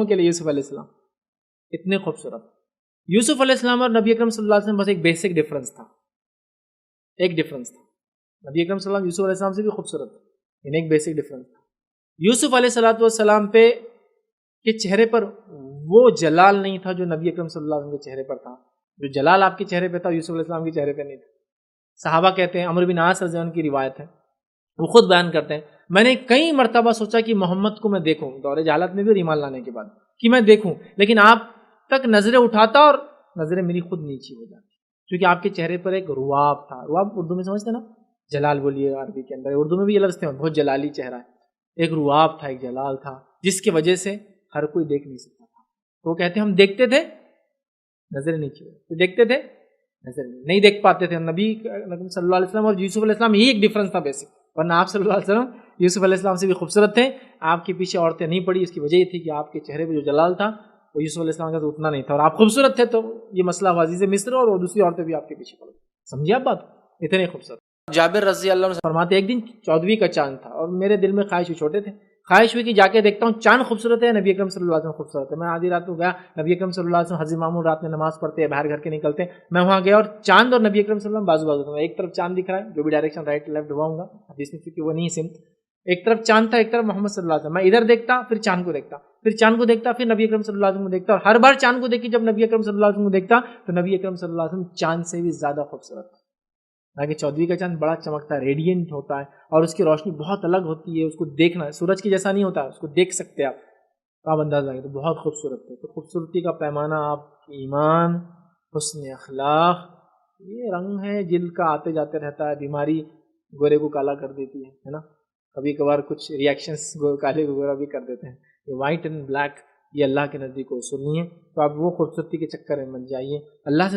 کے لیے یوسف علیہ السلام اتنے خوبصورت. یوسف علیہ السلام اور نبی اکرم صلی اللہ علیہ وسلم بس ایک بیسک ڈفرنس تھا. نبی اکرم صلی اللہ علیہ وسلم یوسف علیہ السلام سے بھی خوبصورت تھا، یعنی ایک بیسک ڈفرنس تھا. یوسف علیہ السلام پہ کے چہرے پر وہ جلال نہیں تھا جو نبی اکرم صلی اللہ علیہ وسلم کے چہرے پر تھا. جو جلال آپ کے چہرے پہ تھا یوسف علیہ السلام کے چہرے پہ نہیں تھا. صحابہ کہتے ہیں، عمرو بن عاص رضی اللہ عنہ کی روایت ہے، وہ خود بیان کرتے ہیں، میں نے کئی مرتبہ سوچا کہ محمد کو میں دیکھوں، دور جہالت میں بھی اور ایمان لانے کے بعد، کہ میں دیکھوں، لیکن آپ تک نظریں اٹھاتا اور نظریں میری خود نیچی ہو جاتی، کیونکہ آپ کے چہرے پر ایک رواب تھا. رواب اردو میں سمجھتے نا، جلال بولیے عربی کے اندر، اردو میں بھی یہ لفظ ہیں، بہت جلالی چہرہ ہے. ایک رواب تھا، ایک جلال تھا، جس کی وجہ سے ہر کوئی دیکھ نہیں سکتا تھا. تو وہ کہتے ہیں ہم دیکھتے تھے نظریں نیچی ہو، تو دیکھتے تھے نظر نہیں دیکھ پاتے تھے. نبی صلی اللہ علیہ وسلم اور یوسف علیہ السلام یہی ایک ڈفرنس تھا بیسک، ورنہ آپ صلی اللہ علیہ وسلم یوسف علیہ السلام سے بھی خوبصورت تھے. آپ کے پیچھے عورتیں نہیں پڑی، اس کی وجہ یہ تھی کہ آپ کے چہرے پہ جو جلال تھا وہ یوسف علیہ السلام کا تو اتنا نہیں تھا، اور آپ خوبصورت تھے تو یہ مسئلہ عزیز مصر اور دوسری عورتیں بھی آپ کے پیچھے پڑ گئی. سمجھے آپ بات؟ اتنے خوبصورت. جابر رضی اللہ عنہ فرماتے ایک دن 14ویں کا چاند تھا اور میرے دل میں خواہش ہوئی، چھوٹے تھے، خواہش ہوئی کہ جا کے دیکھتا ہوں چاند خوبصورت ہے، نبی اکرم صلی اللہ علیہ وسلم خوبصورت ہے. میں آدھی رات کو گیا، نبی اکرم صلی اللہ علیہ وسلم حضرت مامون رات میں نماز پڑھتے ہیں، باہر گھر کے نکلتے ہیں، میں وہاں گیا اور چاند اور نبی اکرم صلی اللہ علیہ وسلم بازو بازو تھے. ایک طرف چاند دکھ رہا ہے، جو بھی ڈائریکشن رائٹ لیفٹ ہوا ہوں گا حدیث میں کیونکہ وہ نہیں سمت، ایک طرف چاند تھا، ایک طرف محمد صلی اللہ علیہ وسلم. میں ادھر دیکھتا پھر چاند کو دیکھتا، پھر چاند کو دیکھتا، پھر نبی اکرم صلی اللہ علیہ وسلم کو دیکھتا، اور ہر بار چاند کو دیکھ کے جب نبی اکرم صلی اللہ علیہ وسلم کو دیکھتا تو نبی اکرم صلی اللہ علیہ وسلم چاند سے بھی زیادہ خوبصورت تھا. حالانکہ 14ویں کا چاند بڑا چمکتا ہے، ریڈینٹ ہوتا ہے، اور اس کی روشنی بہت الگ ہوتی ہے. اس کو دیکھنا سورج کی جیسا نہیں ہوتا، اس کو دیکھ سکتے آپ انداز لگے تو بہت خوبصورت ہے. تو خوبصورتی کا پیمانہ آپ کی ایمان، حسن اخلاق، یہ رنگ ہے جلد کا آتے جاتے رہتا ہے. بیماری گورے کو کالا کر دیتی ہے نا، کبھی کبھار کچھ ریئیکشنس کالے کو گورا بھی کر دیتے ہیں. یہ وائٹ اینڈ بلیک یہ اللہ کے نزدیک اصول نہیں ہے. تو آپ وہ خوبصورتی کے چکر میں مت جائیے. اللہ سے